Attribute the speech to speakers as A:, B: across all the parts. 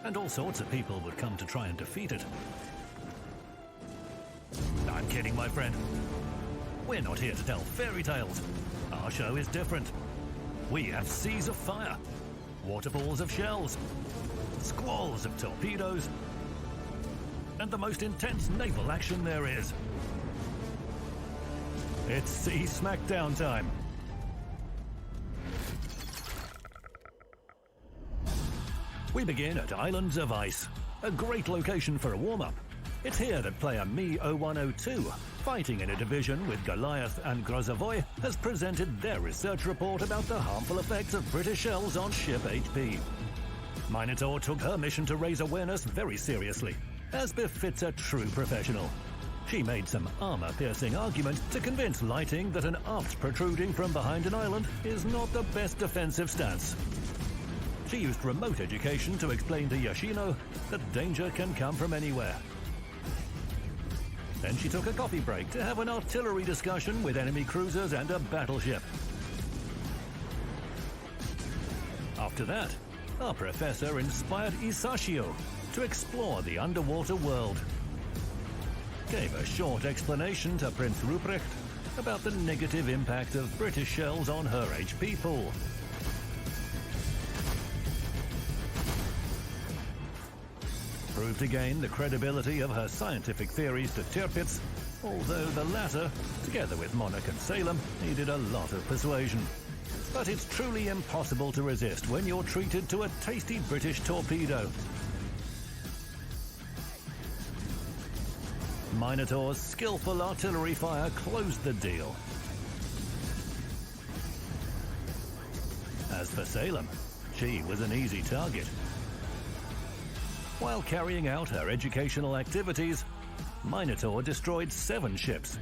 A: and all sorts of people would come to try and defeat it. I'm kidding, my friend. We're not here to tell fairy tales. Our show is different. We have seas of fire, waterfalls of shells, squalls of torpedoes, and the most intense naval action there is. It's Sea Smackdown time. We begin at Islands of Ice, a great location for a warm-up. It's here that player Me0102, fighting in a division with Goliath and Grozavoy, has presented their research report about the harmful effects of British shells on ship HP. Minotaur took her mission to raise awareness very seriously, as befits a true professional. She made some armor-piercing argument to convince Lighting that an aft protruding from behind an island is not the best defensive stance. She used remote education to explain to Yoshino that danger can come from anywhere. Then she took a coffee break to have an artillery discussion with enemy cruisers and a battleship. After that, our professor inspired Isashio to explore the underwater world. Gave a short explanation to Prince Ruprecht about the negative impact of British shells on her HP pool. Proved again the credibility of her scientific theories to Tirpitz, although the latter, together with Monarch and Salem, needed a lot of persuasion. But it's truly impossible to resist when you're treated to a tasty British torpedo. Minotaur's skillful artillery fire closed the deal. As for Salem, she was an easy target. While carrying out her educational activities, Minotaur destroyed 7 ships,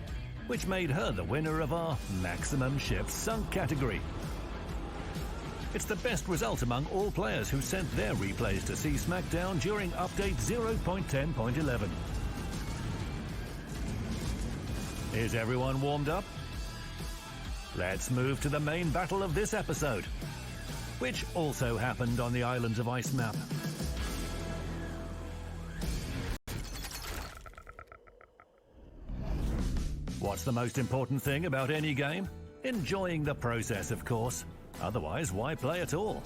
A: which made her the winner of our Maximum Ships Sunk category. It's the best result among all players who sent their replays to Sea Smackdown during update 0.10.11. Is everyone warmed up? Let's move to the main battle of this episode, which also happened on the Islands of Ice map. What's the most important thing about any game? Enjoying the process, of course. Otherwise, why play at all?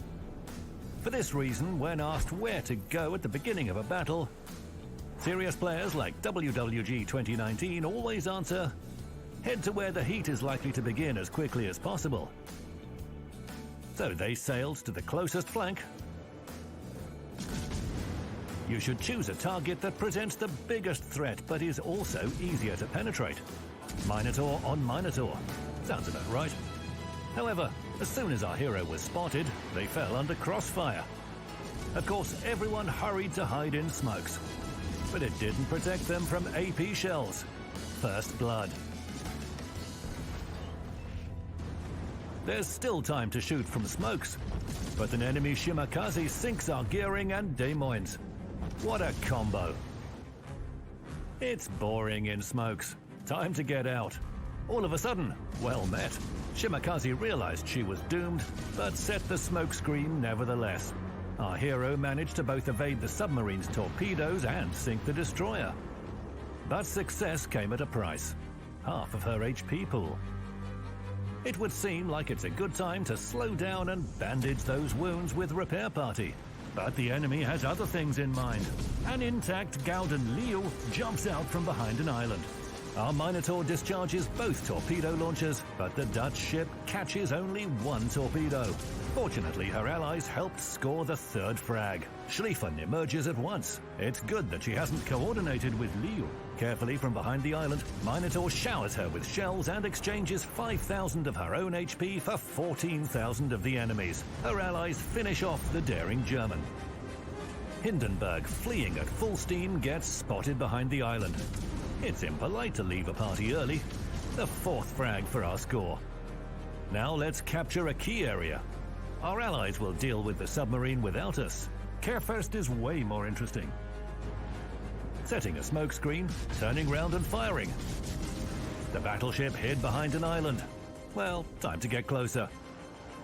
A: For this reason, when asked where to go at the beginning of a battle, serious players like WWG 2019 always answer, head to where the heat is likely to begin as quickly as possible. So they sailed to the closest flank. You should choose a target that presents the biggest threat but is also easier to penetrate. Minotaur on Minotaur. Sounds about right. However, as soon as our hero was spotted, they fell under crossfire. Of course, everyone hurried to hide in smokes, but it didn't protect them from AP shells. First blood. There's still time to shoot from smokes, but an enemy Shimakaze sinks our gearing and Des Moines. What a combo. It's boring in smokes. Time to get out. All of a sudden, well met. Shimakaze realized she was doomed, but set the smokescreen nevertheless. Our hero managed to both evade the submarine's torpedoes and sink the destroyer. But success came at a price. Half of her HP pool. It would seem like it's a good time to slow down and bandage those wounds with Repair Party. But the enemy has other things in mind. An intact Gowden Leo jumps out from behind an island. Our Minotaur discharges both torpedo launchers, but the Dutch ship catches only one torpedo. Fortunately, her allies helped score the third frag. Schlieffen emerges at once. It's good that she hasn't coordinated with Liu. Carefully from behind the island, Minotaur showers her with shells and exchanges 5,000 of her own HP for 14,000 of the enemy's. Her allies finish off the daring German. Hindenburg, fleeing at full steam, gets spotted behind the island. It's impolite to leave a party early. The fourth frag for our score. Now let's capture a key area. Our allies will deal with the submarine without us. Care First is way more interesting. Setting a smokescreen, turning round and firing. The battleship hid behind an island. Well, time to get closer.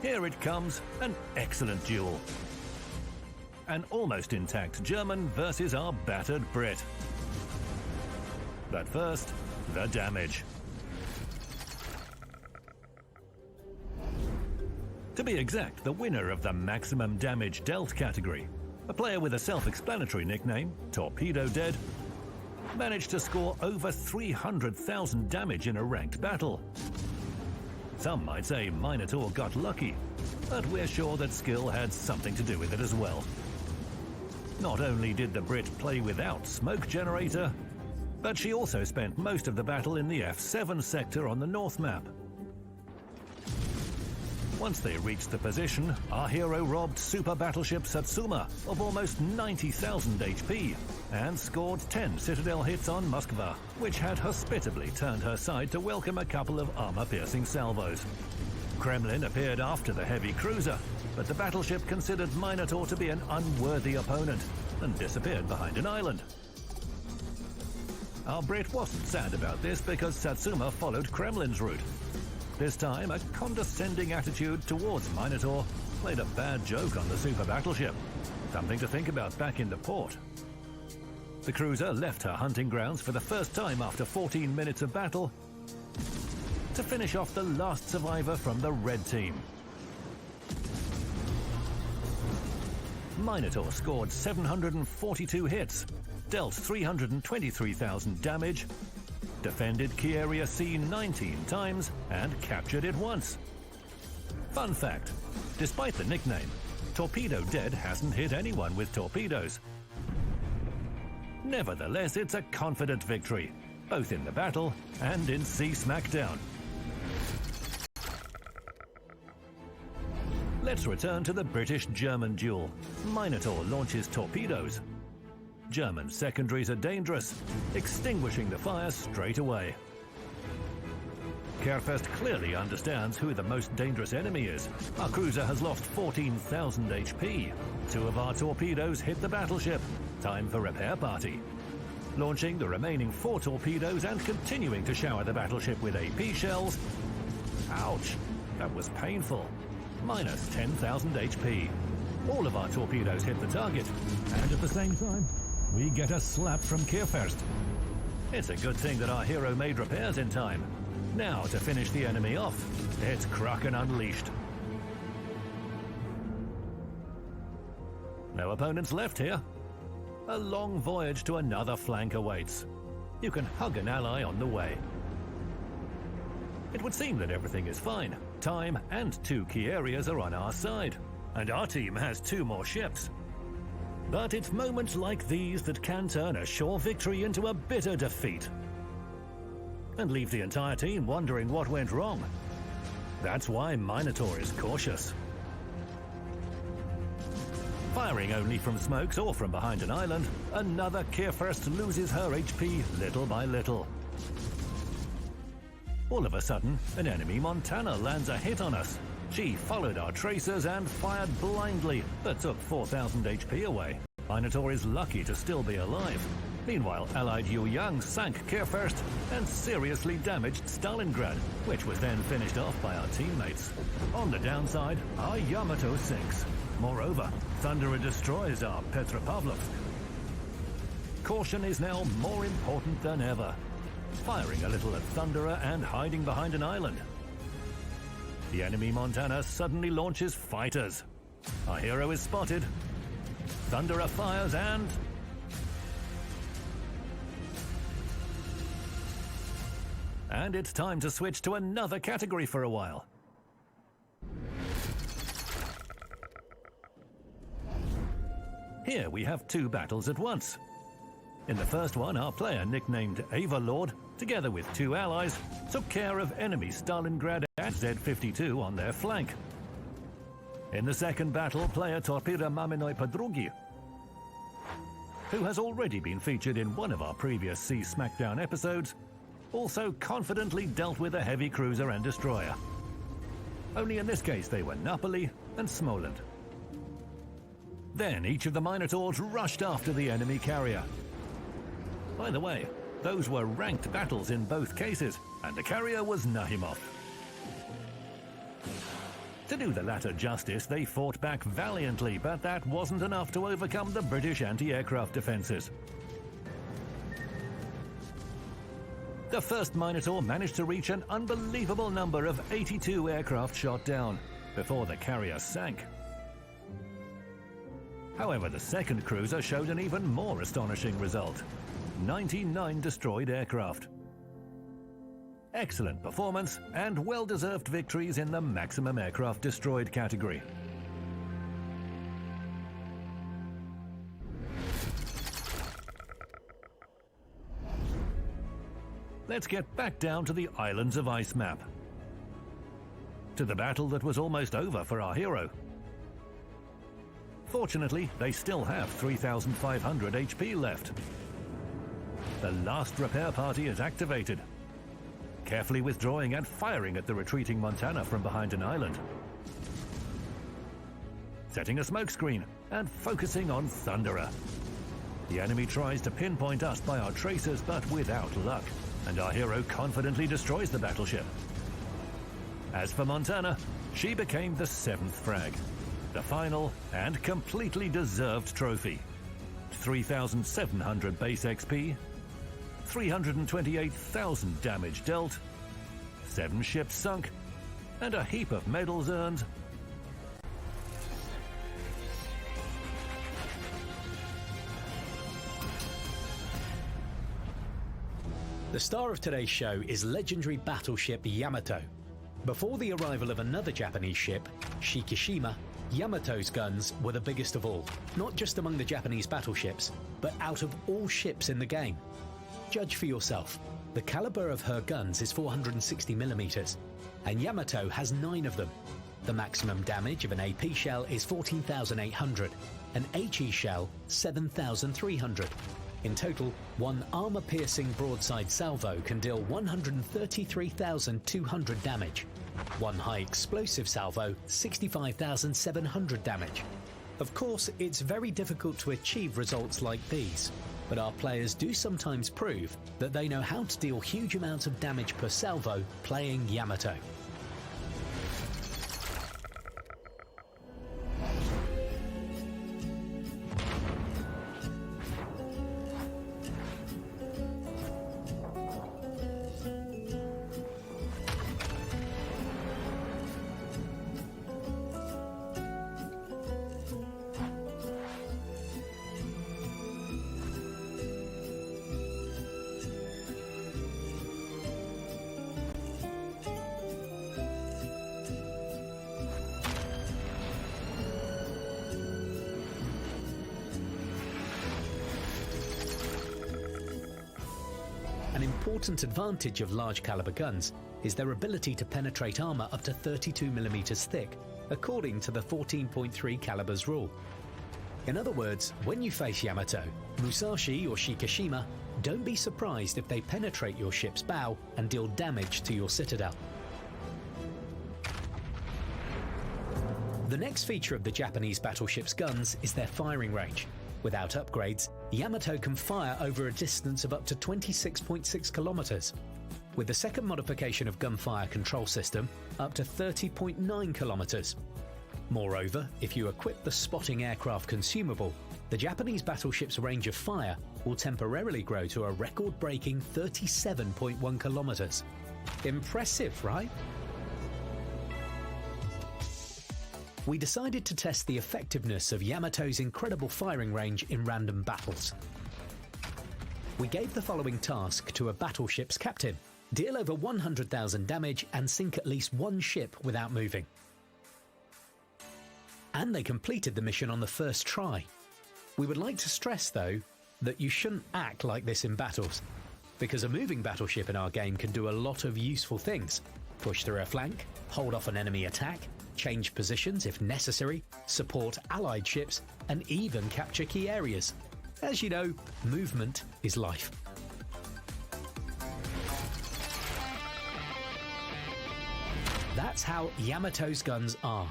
A: Here it comes, an excellent duel. an almost intact German versus our battered Brit. But first, the damage. To be exact, the winner of the maximum damage dealt category, a player with a self-explanatory nickname, Torpedo Dead, managed to score over 300,000 damage in a ranked battle. Some might say Minotaur got lucky, but we're sure that skill had something to do with it as well. Not only did the Brit play without smoke generator, but she also spent most of the battle in the F7 sector on the north map. Once they reached the position, our hero robbed super battleship Satsuma of almost 90,000 HP and scored 10 Citadel hits on Moskva, which had hospitably turned her side to welcome a couple of armor-piercing salvos. Kremlin appeared after the heavy cruiser, but the battleship considered Minotaur to be an unworthy opponent and disappeared behind an island. Our Brit wasn't sad about this because Satsuma followed Kremlin's route. This time, a condescending attitude towards Minotaur played a bad joke on the super battleship. Something to think about back in the port. The cruiser left her hunting grounds for the first time after 14 minutes of battle to finish off the last survivor from the red team. Minotaur scored 742 hits, dealt 323,000 damage, defended Key Area C 19 times, and captured it once. Fun fact, despite the nickname, Torpedo Dead hasn't hit anyone with torpedoes. Nevertheless, it's a confident victory, both in the battle and in Sea Smackdown. Let's return to the British-German duel. Minotaur launches torpedoes. German secondaries are dangerous, extinguishing the fire straight away. Kerfest clearly understands who the most dangerous enemy is. Our cruiser has lost 14,000 HP. 2 of our torpedoes hit the battleship. Time for repair party. Launching the remaining 4 torpedoes and continuing to shower the battleship with AP shells. Ouch, that was painful. Minus 10,000 HP. All of our torpedoes hit the target, and at the same time, we get a slap from Kerfest. It's a good thing that our hero made repairs in time. Now to finish the enemy off, it's Kraken Unleashed. No opponents left here. A long voyage to another flank awaits. You can hug an ally on the way. It would seem that everything is fine. Time and 2 key areas are on our side, and our team has 2 more ships. But it's moments like these that can turn a sure victory into a bitter defeat, and leave the entire team wondering what went wrong. That's why Minotaur is cautious. Firing only from smokes or from behind an island, another Kerfest loses her HP little by little. All of a sudden, an enemy Montana lands a hit on us. She followed our tracers and fired blindly, but took 4,000 HP away. Minotaur is lucky to still be alive. Meanwhile, Allied Yu Yang sank Kerfest and seriously damaged Stalingrad, which was then finished off by our teammates. On the downside, our Yamato sinks. Moreover, Thunderer destroys our Petropavlovsk. Caution is now more important than ever. Firing a little at Thunderer and hiding behind an island. The enemy Montana suddenly launches fighters. Our hero is spotted. Thunderer fires and... And it's time to switch to another category for a while. Here we have 2 battles at once. In the first one, our player, nicknamed Ava Lord, together with 2 allies, took care of enemy Stalingrad and Z-52 on their flank. In the second battle, player Torpeda Maminoi Podrugi, who has already been featured in one of our previous Sea Smackdown episodes, also confidently dealt with a heavy cruiser and destroyer. Only in this case they were Napoli and Smolensk. Then each of the Minotaurs rushed after the enemy carrier. By the way, those were ranked battles in both cases, and the carrier was Nahimov. To do the latter justice, they fought back valiantly, but that wasn't enough to overcome the British anti-aircraft defences. The first Minotaur managed to reach an unbelievable number of 82 aircraft shot down, before the carrier sank. However, the second cruiser showed an even more astonishing result: 99 destroyed aircraft. Excellent performance and well-deserved victories in the maximum aircraft destroyed category. Let's get back down to the Islands of Ice map. To the battle that was almost over for our hero. Fortunately, they still have 3,500 HP left. The last repair party is activated, carefully withdrawing and firing at the retreating Montana from behind an island. Setting a smokescreen and focusing on Thunderer. The enemy tries to pinpoint us by our tracers, but without luck, and our hero confidently destroys the battleship. As for Montana, she became the 7th frag, the final and completely deserved trophy. 3,700 base XP, 328,000 damage dealt, 7 ships sunk, and a heap of medals earned.
B: The star of today's show is legendary battleship Yamato. Before the arrival of another Japanese ship, Shikishima, Yamato's guns were the biggest of all, not just among the Japanese battleships, but out of all ships in the game. Judge for yourself. The caliber of her guns is 460mm, and Yamato has 9 of them. The maximum damage of an AP shell is 14,800, an HE shell 7,300. In total, one armour-piercing broadside salvo can deal 133,200 damage. One high-explosive salvo, 65,700 damage. Of course, it's very difficult to achieve results like these, but our players do sometimes prove that they know how to deal huge amounts of damage per salvo playing Yamato. An important advantage of large caliber guns is their ability to penetrate armour up to 32mm thick, according to the 14.3 calibers rule. In other words, when you face Yamato, Musashi or Shikishima, don't be surprised if they penetrate your ship's bow and deal damage to your citadel. The next feature of the Japanese battleship's guns is their firing range. Without upgrades, Yamato can fire over a distance of up to 26.6 kilometers. With the second modification of gunfire control system, up to 30.9 kilometers. Moreover, if you equip the spotting aircraft consumable, the Japanese battleship's range of fire will temporarily grow to a record-breaking 37.1 kilometers. Impressive, right? We decided to test the effectiveness of Yamato's incredible firing range in random battles. We gave the following task to a battleship's captain: deal over 100,000 damage and sink at least one ship without moving. And they completed the mission on the first try. We would like to stress, though, that you shouldn't act like this in battles, because a moving battleship in our game can do a lot of useful things: push through a flank, hold off an enemy attack, change positions if necessary, support allied ships, and even capture key areas. As you know, movement is life. That's how Yamato's guns are.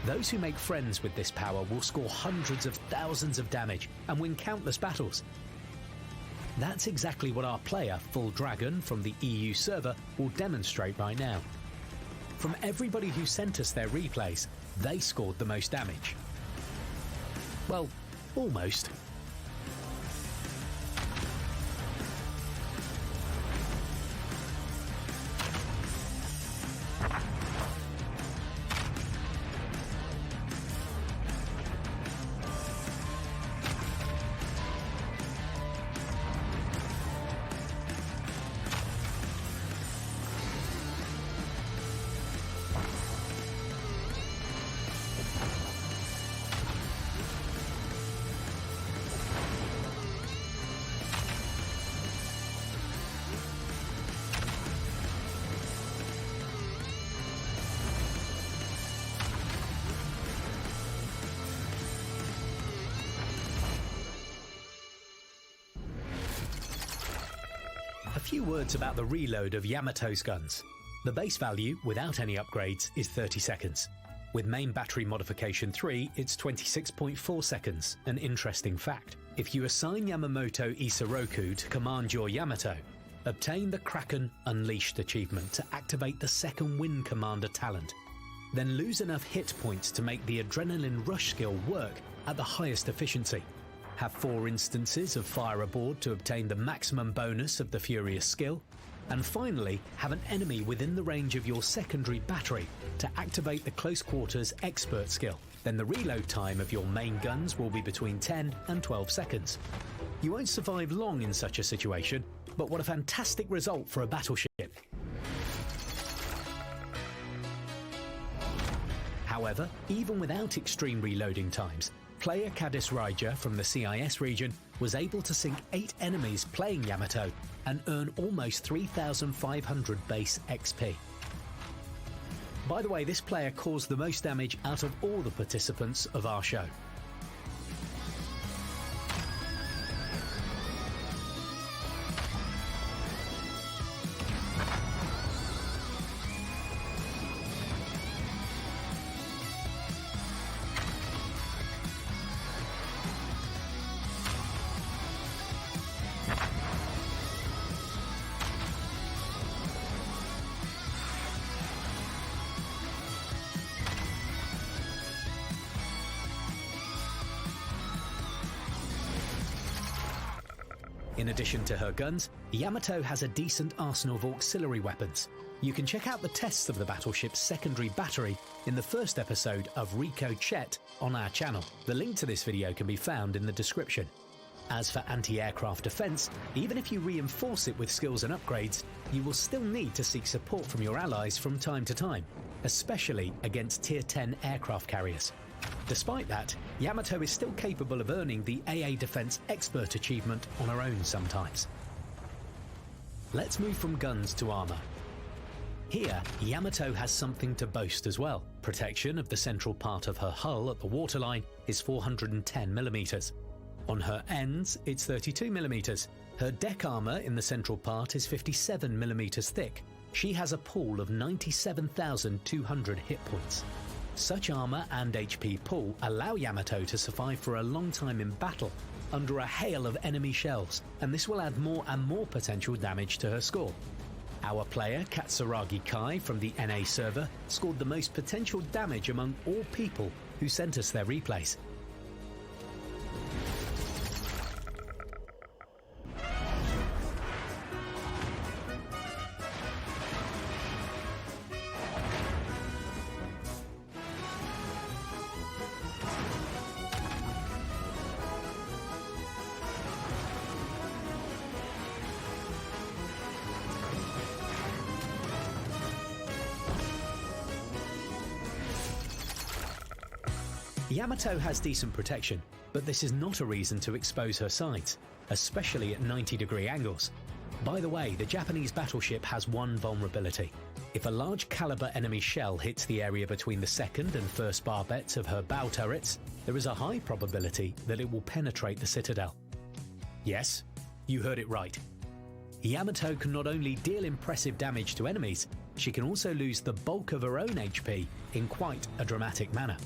B: Those who make friends with this power will score hundreds of thousands of damage and win countless battles. That's exactly what our player, Full Dragon, from the EU server will demonstrate right now. From everybody who sent us their replays, they scored the most damage. Well, almost. A few words about the reload of Yamato's guns. The base value, without any upgrades, is 30 seconds. With main battery modification 3, it's 26.4 seconds, an interesting fact. If you assign Yamamoto Isoroku to command your Yamato, obtain the Kraken Unleashed achievement to activate the second Wind Commander talent, then lose enough hit points to make the Adrenaline Rush skill work at the highest efficiency. Have 4 instances of fire aboard to obtain the maximum bonus of the Furious skill, and finally have an enemy within the range of your secondary battery to activate the Close Quarters Expert skill. Then the reload time of your main guns will be between 10 and 12 seconds. You won't survive long in such a situation, but what a fantastic result for a battleship. However, even without extreme reloading times, player Cadis Raija from the CIS region was able to sink 8 enemies playing Yamato and earn almost 3,500 base XP. By the way, this player caused the most damage out of all the participants of our show. In addition to her guns, Yamato has a decent arsenal of auxiliary weapons. You can check out the tests of the battleship's secondary battery in the first episode of Rico Chet on our channel. The link to this video can be found in the description. As for anti-aircraft defense, even if you reinforce it with skills and upgrades, you will still need to seek support from your allies from time to time, especially against Tier 10 aircraft carriers. Despite that, Yamato is still capable of earning the AA Defense Expert achievement on her own sometimes. Let's move from guns to armor. Here, Yamato has something to boast as well. Protection of the central part of her hull at the waterline is 410mm. On her ends, it's 32mm. Her deck armor in the central part is 57mm thick. She has a pool of 97,200 hit points. Such armor and HP pool allow Yamato to survive for a long time in battle under a hail of enemy shells, and this will add more and more potential damage to her score. Our player Katsuragi Kai from the NA server scored the most potential damage among all people who sent us their replays. Yamato has decent protection, but this is not a reason to expose her sides, especially at 90-degree angles. By the way, the Japanese battleship has one vulnerability. If a large caliber enemy shell hits the area between the second and first barbets of her bow turrets, there is a high probability that it will penetrate the citadel. Yes, you heard it right. Yamato can not only deal impressive damage to enemies, she can also lose the bulk of her own HP in quite a dramatic manner.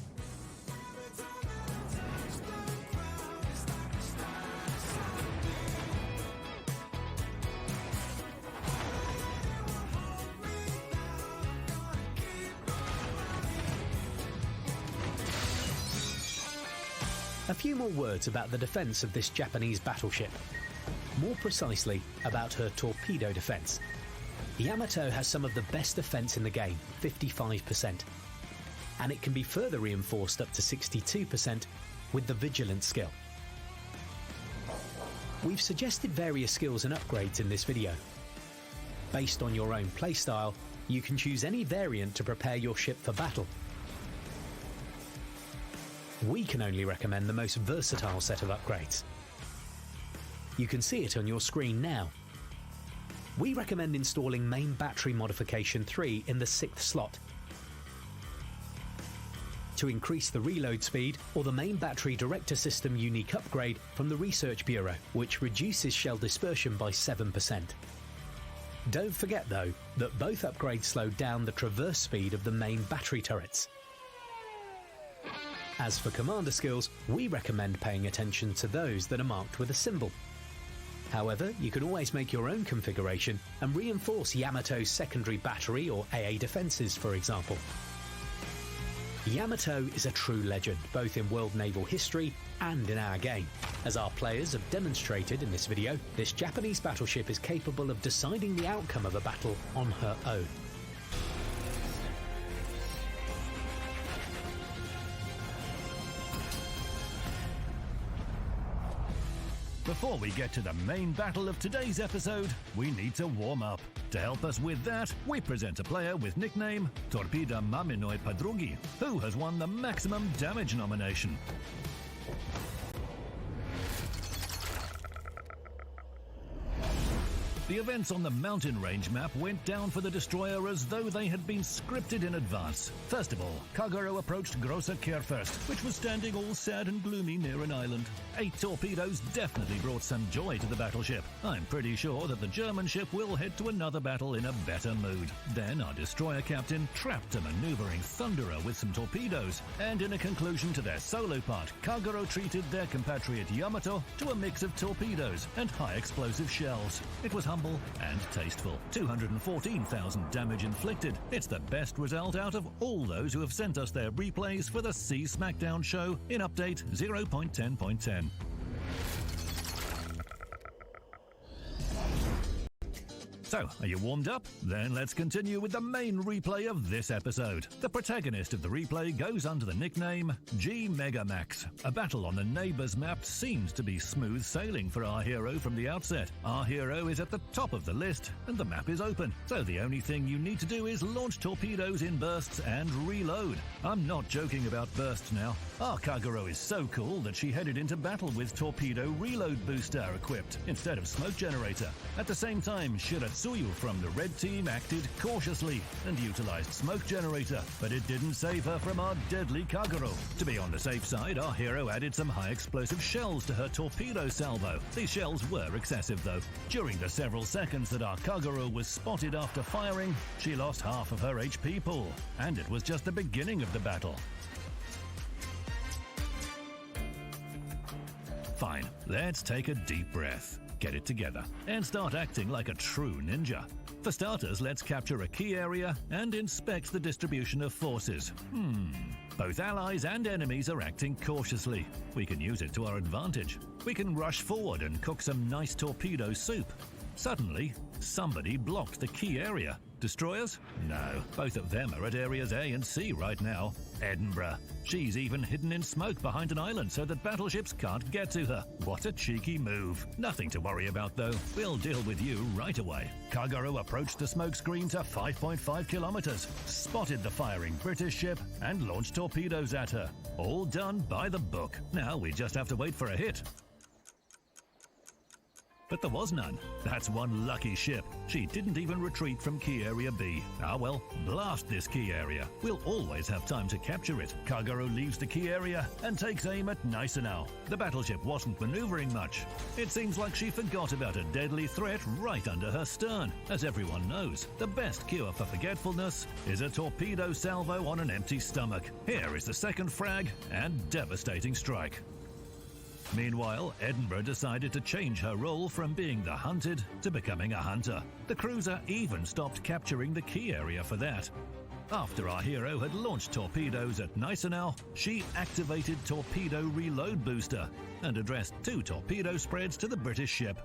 B: A few more words about the defence of this Japanese battleship. More precisely, about her torpedo defence. Yamato has some of the best defence in the game, 55%. And it can be further reinforced up to 62% with the Vigilant skill. We've suggested various skills and upgrades in this video. Based on your own playstyle, you can choose any variant to prepare your ship for battle. We can only recommend the most versatile set of upgrades. You can see it on your screen now. We recommend installing Main Battery Modification 3 in the 6th slot to increase the reload speed, or the Main Battery Director System unique upgrade from the Research Bureau, which reduces shell dispersion by 7%. Don't forget though, that both upgrades slow down the traverse speed of the main battery turrets. As for commander skills, we recommend paying attention to those that are marked with a symbol. However, you can always make your own configuration and reinforce Yamato's secondary battery or AA defences, for example. Yamato is a true legend, both in world naval history and in our game. As our players have demonstrated in this video, this Japanese battleship is capable of deciding the outcome of a battle on her own.
A: Before we get to the main battle of today's episode, we need to warm up. To help us with that, we present a player with nickname Torpida Maminoi Padrugi, who has won the maximum damage nomination. The events on the mountain range map went down for the destroyer as though they had been scripted in advance. First of all, Kagero approached Grossa Kehrfirst, which was standing all sad and gloomy near an island. 8 torpedoes definitely brought some joy to the battleship. I'm pretty sure that the German ship will head to another battle in a better mood. Then our destroyer captain trapped a maneuvering Thunderer with some torpedoes, and in a conclusion to their solo part, Kagero treated their compatriot Yamato to a mix of torpedoes and high explosive shells. It was humble and tasteful. 214,000 damage inflicted. It's the best result out of all those who have sent us their replays for the Sea Smackdown show in update 0.10.10. So, are you warmed up? Then let's continue with the main replay of this episode. The protagonist of the replay goes under the nickname G Megamax. A battle on the neighbours map seems to be smooth sailing for our hero from the outset. Our hero is at the top of the list and the map is open, so the only thing you need to do is launch torpedoes in bursts and reload. I'm not joking about bursts now. Our Kagero is so cool that she headed into battle with torpedo reload booster equipped instead of smoke generator. At the same time, Shiratsuyu from the red team acted cautiously and utilized smoke generator, but it didn't save her from our deadly Kagero. To be on the safe side, our hero added some high explosive shells to her torpedo salvo. These shells were excessive though. During the several seconds that our Kagero was spotted after firing, she lost half of her HP pool, and it was just the beginning of the battle. Fine, let's take a deep breath, get it together, and start acting like a true ninja. For starters, let's capture a key area and inspect the distribution of forces. Both allies and enemies are acting cautiously. We can use it to our advantage. We can rush forward and cook some nice torpedo soup. Suddenly, somebody blocked the key area. Destroyers? No, both of them are at areas A and C right now. Edinburgh. She's even hidden in smoke behind an island so that battleships can't get to her. What a cheeky move. Nothing to worry about though. We'll deal with you right away. Kagero approached the smoke screen to 5.5 kilometers, spotted the firing British ship and launched torpedoes at her. All done by the book. Now we just have to wait for a hit. But there was none. That's one lucky ship. She didn't even retreat from key area B. Ah well, blast this key area. We'll always have time to capture it. Kagero leaves the key area and takes aim at Gneisenau. The battleship wasn't maneuvering much. It seems like she forgot about a deadly threat right under her stern. As everyone knows, the best cure for forgetfulness is a torpedo salvo on an empty stomach. Here is the second frag and devastating strike. Meanwhile, Edinburgh decided to change her role from being the hunted to becoming a hunter. The cruiser even stopped capturing the key area for that. After our hero had launched torpedoes at Gneisenau, she activated Torpedo Reload Booster and addressed 2 torpedo spreads to the British ship.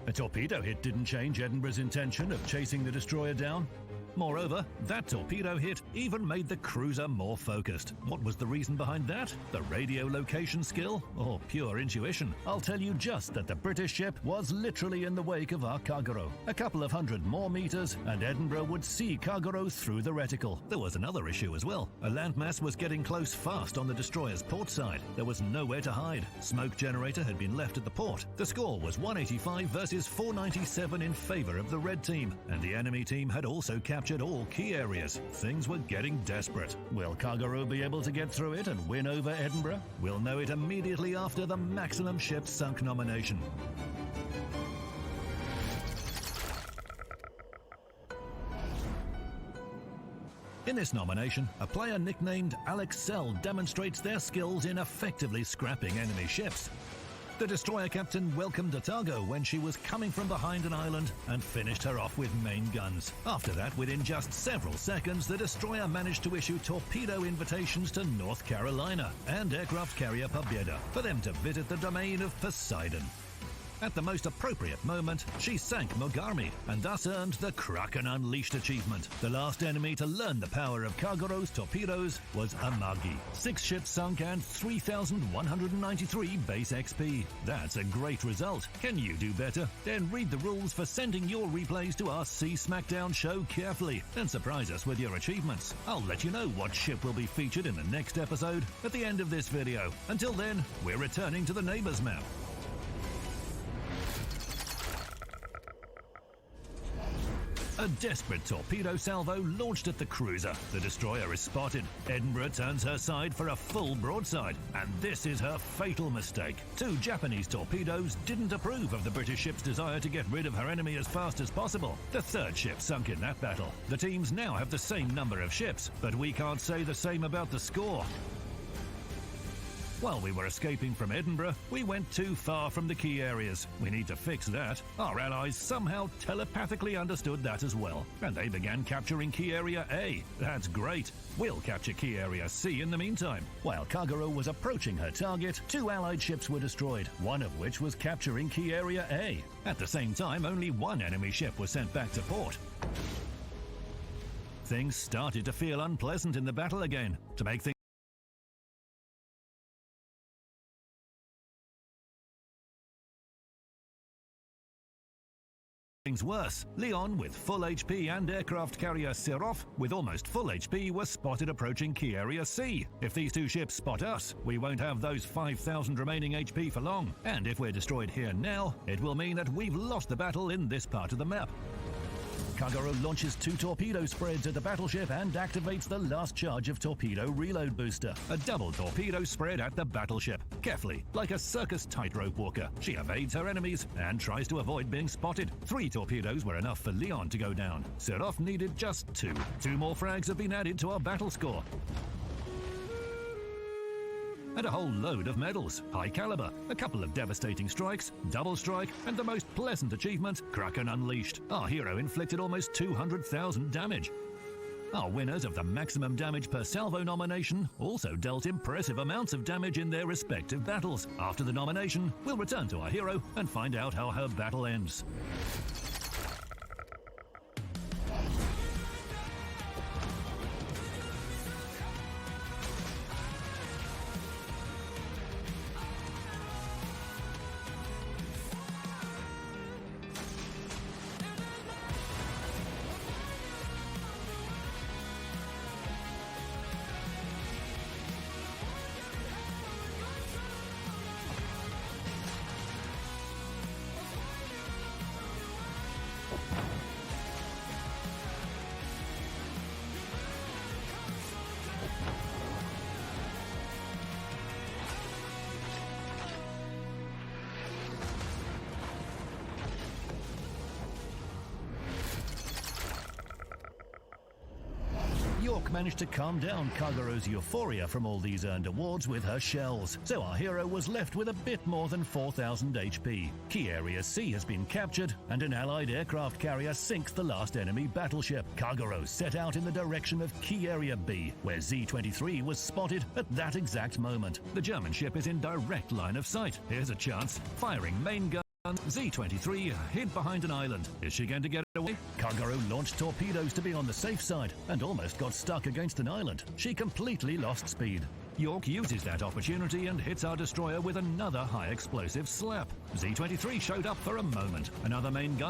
A: A torpedo hit didn't change Edinburgh's intention of chasing the destroyer down. Moreover, that torpedo hit even made the cruiser more focused. What was the reason behind that? The radio location skill? Or pure intuition? I'll tell you just that the British ship was literally in the wake of our Kagero. A couple of hundred more meters, and Edinburgh would see Kagero through the reticle. There was another issue as well. A landmass was getting close fast on the destroyer's port side. There was nowhere to hide. Smoke generator had been left at the port. The score was 185 versus 497 in favor of the red team, and the enemy team had also captured all key areas. Things were getting desperate. Will Kagero be able to get through it and win over Edinburgh? We'll know it immediately after the maximum ship sunk nomination. In this nomination, a player nicknamed Alex Sell demonstrates their skills in effectively scrapping enemy ships. The destroyer captain welcomed Otago when she was coming from behind an island and finished her off with main guns. After that, within just several seconds, the destroyer managed to issue torpedo invitations to North Carolina and aircraft carrier Pobeda for them to visit the domain of Poseidon. At the most appropriate moment, she sank Mogarmi and thus earned the Kraken Unleashed achievement. The last enemy to learn the power of Kagero's torpedoes was Amagi. 6 ships sunk and 3,193 base XP. That's a great result. Can you do better? Then read the rules for sending your replays to our Sea Smackdown show carefully and surprise us with your achievements. I'll let you know what ship will be featured in the next episode at the end of this video. Until then, we're returning to the neighbors map. A desperate torpedo salvo launched at the cruiser. The destroyer is spotted. Edinburgh turns her side for a full broadside, and this is her fatal mistake. 2 Japanese torpedoes didn't approve of the British ship's desire to get rid of her enemy as fast as possible. The 3rd ship sunk in that battle. The teams now have the same number of ships, but we can't say the same about the score. While we were escaping from Edinburgh, we went too far from the key areas. We need to fix that. Our allies somehow telepathically understood that as well, and they began capturing key area A. That's great. We'll capture key area C in the meantime. While Kagero was approaching her target, 2 allied ships were destroyed, one of which was capturing key area A. At the same time, only 1 enemy ship was sent back to port. Things started to feel unpleasant in the battle again. To make things worse, Leon with full HP and aircraft carrier Serov with almost full HP was spotted approaching key area C. If these 2 ships spot us, we won't have those 5,000 remaining HP for long, and if we're destroyed here now, it will mean that we've lost the battle in this part of the map. Kagero launches 2 torpedo spreads at the battleship and activates the last charge of Torpedo Reload Booster, a double torpedo spread at the battleship. Carefully, like a circus tightrope walker, she evades her enemies and tries to avoid being spotted. 3 torpedoes were enough for Leon to go down. Serov needed just 2. 2 more frags have been added to our battle score. And a whole load of medals, high caliber, a couple of devastating strikes, double strike, and the most pleasant achievement, Kraken Unleashed. Our hero inflicted almost 200,000 damage. Our winners of the maximum damage per salvo nomination also dealt impressive amounts of damage in their respective battles. After the nomination, we'll return to our hero and find out how her battle ends. managed to calm down Kagoro's euphoria from all these earned awards with her shells, so our hero was left with a bit more than 4,000 HP. Key Area C has been captured, and an allied aircraft carrier sinks the last enemy battleship. Kagoro set out in the direction of Key Area B, where Z-23 was spotted at that exact moment. The German ship is in direct line of sight. Here's a chance. Firing main gun. Z-23 hid behind an island. Is she going to get away? Kagoro launched torpedoes to be on the safe side and almost got stuck against an island. She completely lost speed. York uses that opportunity and hits our destroyer with another high explosive slap. Z-23 showed up for a moment. Another main gun